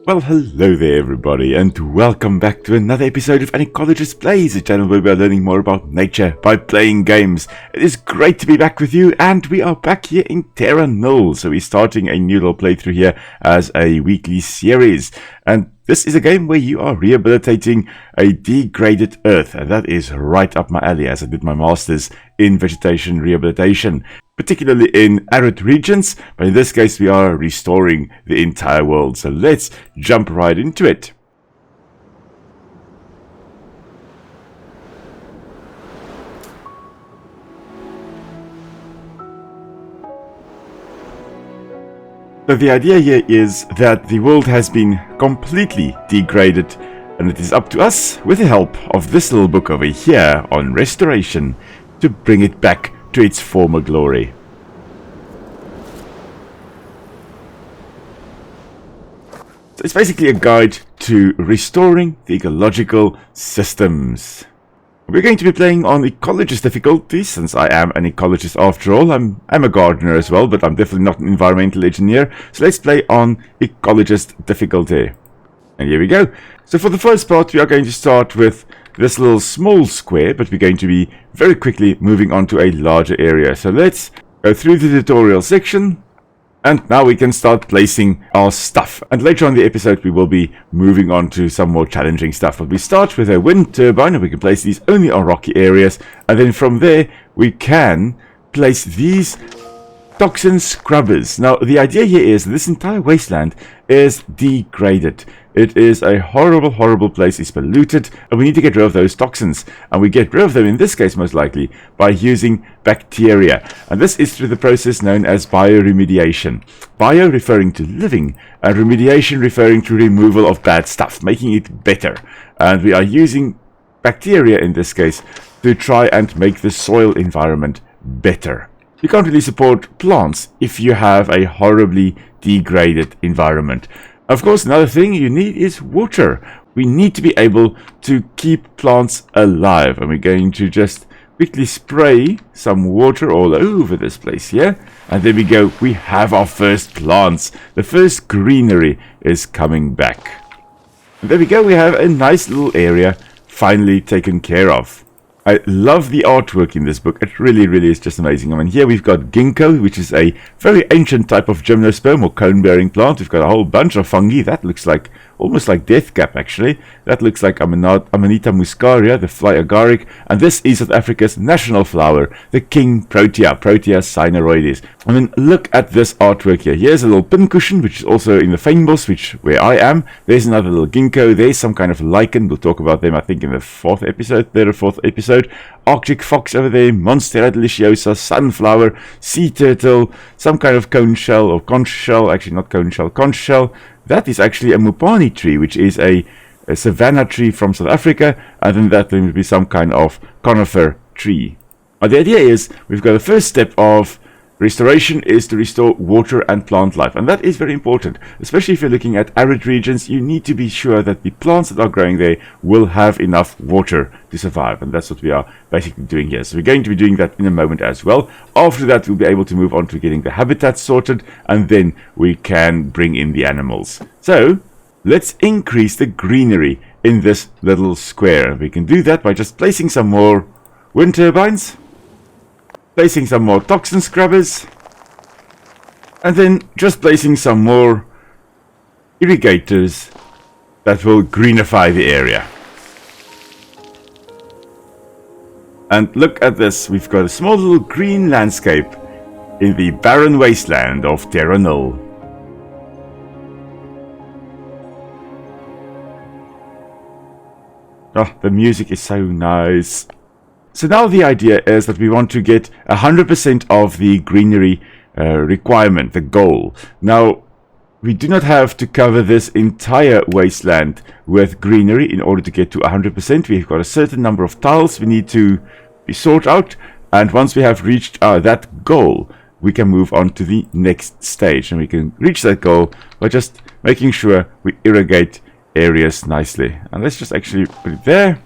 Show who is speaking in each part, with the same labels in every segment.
Speaker 1: Well, hello there everybody, and welcome back to another episode of Ecologist Plays, a channel where we are learning more about nature by playing games. It is great to be back with you, and we are back here in Terra Nil. So we're starting a new little playthrough here as a weekly series. And this is a game where you are rehabilitating a degraded earth, and that is right up my alley as I did my master's in vegetation rehabilitation, particularly in arid regions, but in this case we are restoring the entire world. So let's jump right into it. So the idea here is that the world has been completely degraded, and it is up to us, with the help of this little book over here on restoration, to bring it back to its former glory. So it's basically a guide to restoring the ecological systems. We're going to be playing on Ecologist difficulty, since I am an ecologist after all. I'm a gardener as well, but I'm definitely not an environmental engineer. So let's play on Ecologist difficulty. And here we go. So for the first part, we are going to start with this little small square, but we're going to be very quickly moving on to a larger area. So let's go through the tutorial section. And now we can start placing our stuff. And later on in the episode, we will be moving on to some more challenging stuff. But we start with a wind turbine, and we can place these only on rocky areas. And then from there, we can place these toxin scrubbers. Now, the idea here is this entire wasteland is degraded. It is a horrible, horrible place. It's polluted, and we need to get rid of those toxins. And we get rid of them, in this case most likely, by using bacteria. And this is through the process known as bioremediation. Bio referring to living, and remediation referring to removal of bad stuff, making it better. And we are using bacteria in this case to try and make the soil environment better. You can't really support plants if you have a horribly degraded environment. Of course, another thing you need is water. We need to be able to keep plants alive, and we're going to just quickly spray some water all over this place here. And there we go, we have our first plants. The first greenery is coming back. And there we go, we have a nice little area finally taken care of. I love the artwork in this book. It really, really is just amazing. I mean, here we've got ginkgo, which is a very ancient type of gymnosperm or cone-bearing plant. We've got a whole bunch of fungi. That looks like almost like death cap, actually. That looks like Amanita muscaria, the fly agaric. And this is South Africa's national flower, the king protea, Protea cynaroides. I mean, look at this artwork here. Here's a little pincushion, which is also in the fynbos, where I am. There's another little ginkgo. There's some kind of lichen. We'll talk about them, I think, in the third or fourth episode. Arctic fox over there, Monstera deliciosa, sunflower, sea turtle, some kind of cone shell or conch shell. Actually, not cone shell, conch shell. That is actually a mupani tree, which is a savanna tree from South Africa, and then that would be some kind of conifer tree. But the idea is, we've got the first step of restoration is to restore water and plant life, and that is very important, especially if you're looking at arid regions. You need to be sure that the plants that are growing there will have enough water to survive, and that's what we are basically doing here. So we're going to be doing that in a moment as well. After that, we'll be able to move on to getting the habitat sorted, and then we can bring in the animals. So let's increase the greenery in this little square. We can do that by just placing some more wind turbines, placing some more toxin scrubbers, and then just placing some more irrigators that will greenify the area. And look at this, we've got a small little green landscape in the barren wasteland of Terra Nil. Oh, the music is so nice. So now the idea is that we want to get 100% of the greenery requirement, the goal. Now, we do not have to cover this entire wasteland with greenery in order to get to 100%. We've got a certain number of tiles we need to sort out, and once we have reached that goal, we can move on to the next stage, and we can reach that goal by just making sure we irrigate areas nicely. And let's just actually put it there.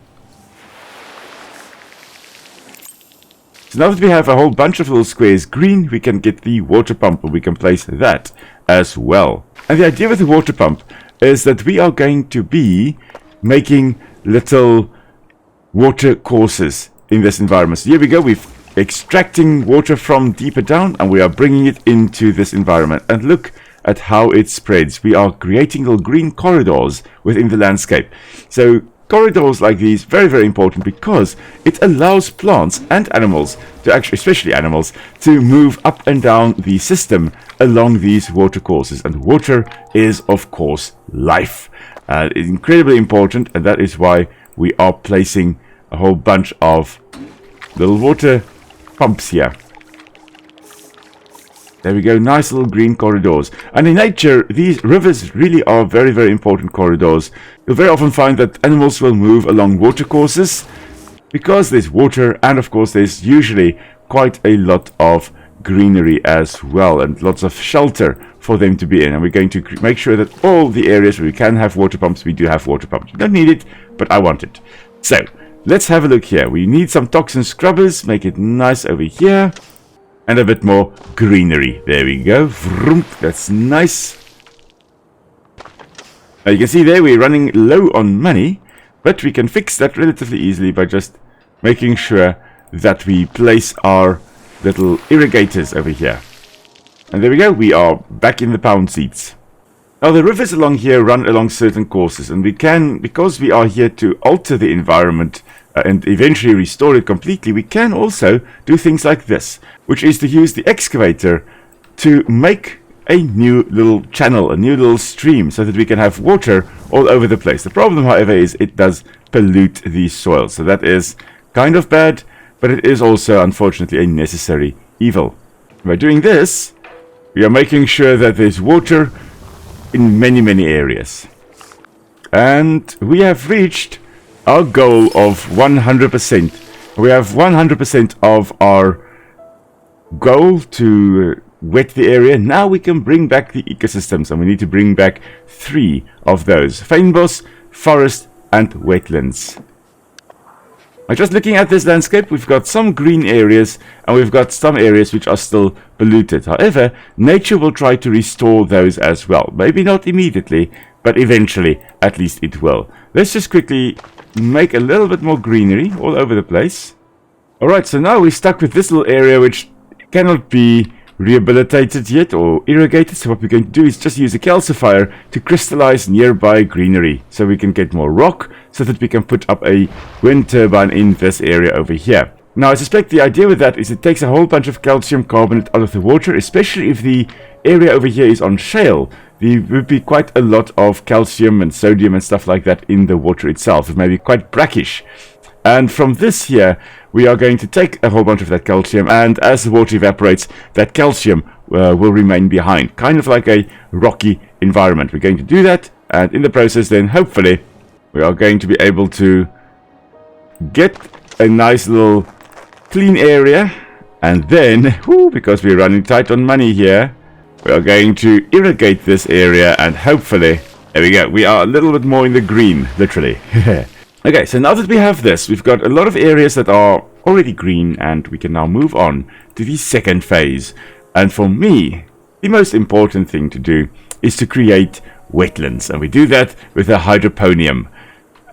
Speaker 1: So now that we have a whole bunch of little squares green, we can get the water pump, and we can place that as well. And the idea with the water pump is that we are going to be making little water courses in this environment. So here we go, we're extracting water from deeper down and we are bringing it into this environment. And look at how it spreads. We are creating little green corridors within the landscape. So corridors like these, very, very important because it allows plants and animals to actually, especially animals, to move up and down the system along these water courses. And water is, of course, life. It's incredibly important, and that is why we are placing a whole bunch of little water pumps here. There we go, nice little green corridors. And in nature, these rivers really are very, very important corridors. You'll very often find that animals will move along water courses because there's water, and of course there's usually quite a lot of greenery as well, and lots of shelter for them to be in. And we're going to make sure that all the areas where we can have water pumps, we do have water pumps. We don't need it, but I want it. So, let's have a look here. We need some toxin scrubbers, make it nice over here. And a bit more greenery. There we go. Vroom. That's nice. Now you can see there we're running low on money, but we can fix that relatively easily by just making sure that we place our little irrigators over here. And there we go. We are back in the pound seats. Now the rivers along here run along certain courses, and we can, because we are here to alter the environment and eventually restore it completely, we can also do things like this, which is to use the excavator to make a new little channel, a new little stream, so that we can have water all over the place. The problem, however, is it does pollute the soil, so that is kind of bad, but it is also, unfortunately, a necessary evil. By doing this, we are making sure that there's water in many, many areas. And we have reached our goal of 100%. We have 100% of our goal to wet the area. Now we can bring back the ecosystems, and we need to bring back 3 of those: fynbos, forest, and wetlands. Now, just looking at this landscape, we've got some green areas, and we've got some areas which are still polluted. However, nature will try to restore those as well. Maybe not immediately, but eventually, at least it will. Let's just quickly make a little bit more greenery all over the place. Alright, so now we're stuck with this little area which cannot be rehabilitated yet or irrigated. So what we're going to do is just use a calcifier to crystallize nearby greenery, so we can get more rock, so that we can put up a wind turbine in this area over here. Now I suspect the idea with that is it takes a whole bunch of calcium carbonate out of the water, especially if the area over here is on shale. There would be quite a lot of calcium and sodium and stuff like that in the water itself. It may be quite brackish. And from this here, we are going to take a whole bunch of that calcium, and as the water evaporates, that calcium will remain behind. Kind of like a rocky environment. We're going to do that, and in the process then, hopefully, we are going to be able to get a nice little clean area. And then, because we're running tight on money here, we are going to irrigate this area, and hopefully, there we go, we are a little bit more in the green, literally. Okay, so now that we have this, we've got a lot of areas that are already green, and we can now move on to the second phase. And for me, the most important thing to do is to create wetlands, and we do that with a hydroponium.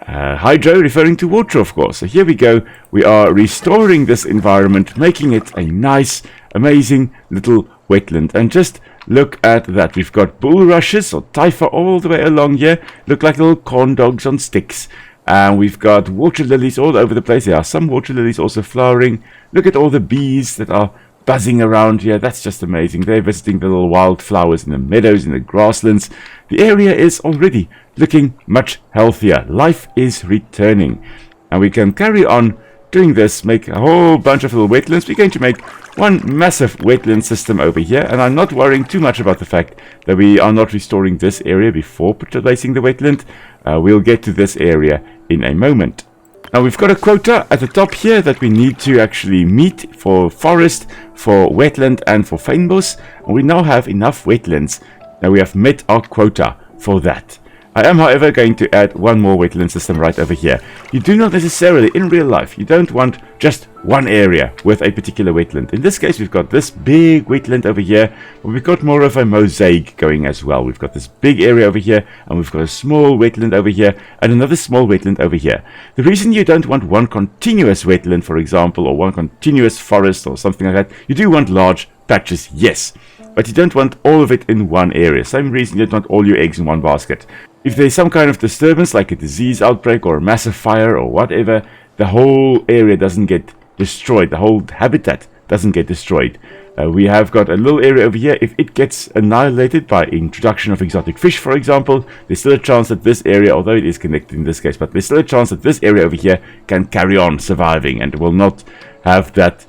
Speaker 1: Hydro referring to water, of course. So here we go, we are restoring this environment, making it a nice, amazing little wetland. And just look at that, we've got bulrushes or typha all the way along here, look like little corn dogs on sticks. And we've got water lilies all over the place. There are some water lilies also flowering. Look at all the bees that are buzzing around here. That's just amazing. They're visiting the little wildflowers in the meadows, in the grasslands. The area is already looking much healthier. Life is returning. And we can carry on doing this, make a whole bunch of little wetlands. We're going to make one massive wetland system over here, and I'm not worrying too much about the fact that we are not restoring this area before placing the wetland. We'll get to this area in a moment. Now we've got a quota at the top here that we need to actually meet for forest, for wetland, and for fynbos, and we now have enough wetlands that we have met our quota for that. I am, however, going to add one more wetland system right over here. You do not necessarily, in real life, you don't want just one area with a particular wetland. In this case, we've got this big wetland over here, but we've got more of a mosaic going as well. We've got this big area over here, and we've got a small wetland over here, and another small wetland over here. The reason you don't want one continuous wetland, for example, or one continuous forest or something like that, you do want large patches, yes, but you don't want all of it in one area. Same reason you don't want all your eggs in one basket. If there's some kind of disturbance, like a disease outbreak or a massive fire or whatever, the whole area doesn't get destroyed. The whole habitat doesn't get destroyed. We have got a little area over here. If it gets annihilated by introduction of exotic fish, for example, there's still a chance that this area, although it is connected in this case, but there's still a chance that this area over here can carry on surviving and will not have that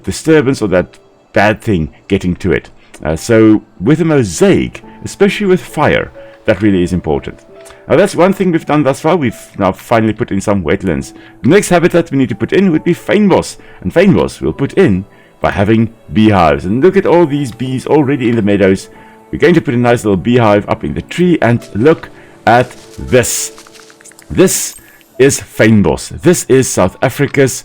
Speaker 1: disturbance or that bad thing getting to it. So with a mosaic, especially with fire, that really is important. Now that's one thing we've done thus far. We've now finally put in some wetlands. The next habitat we need to put in would be fynbos. And fynbos we'll put in by having beehives. And look at all these bees already in the meadows. We're going to put a nice little beehive up in the tree. And look at this. This is fynbos. This is South Africa's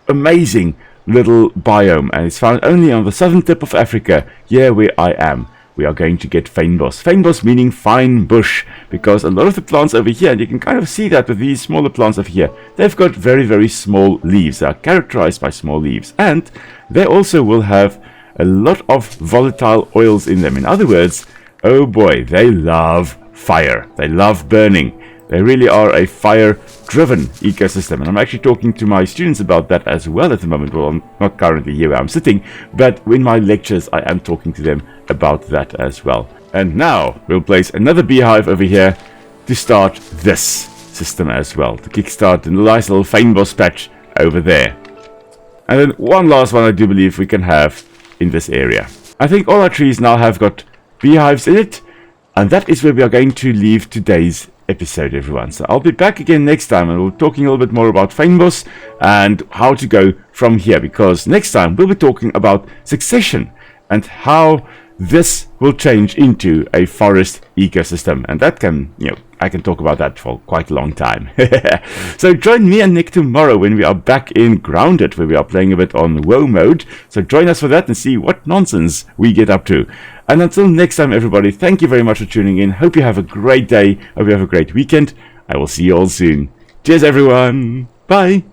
Speaker 1: amazing little biome. And it's found only on the southern tip of Africa, here where I am. We are going to get fynbos. Fynbos meaning fine bush, because a lot of the plants over here, and you can kind of see that with these smaller plants over here, they've got very, very small leaves. They are characterized by small leaves. And they also will have a lot of volatile oils in them. In other words, oh boy, they love fire. They love burning. They really are a fire-driven ecosystem. And I'm actually talking to my students about that as well at the moment. Well, I'm not currently here where I'm sitting, but in my lectures, I am talking to them about that as well. And now we'll place another beehive over here to start this system as well, to kickstart a nice little fynbos patch over there. And then one last one I do believe we can have in this area. I think all our trees now have got beehives in it, and that is where we are going to leave today's episode, everyone. So I'll be back again next time, and we'll be talking a little bit more about fynbos and how to go from here, because next time we'll be talking about succession and how this will change into a forest ecosystem. And that can, I can talk about that for quite a long time. So join me and Nick tomorrow when we are back in Grounded, where we are playing a bit on WoW mode. So join us for that and see what nonsense we get up to. And until next time, everybody, thank you very much for tuning in. Hope you have a great day. Hope you have a great weekend. I will see you all soon. Cheers, everyone. Bye.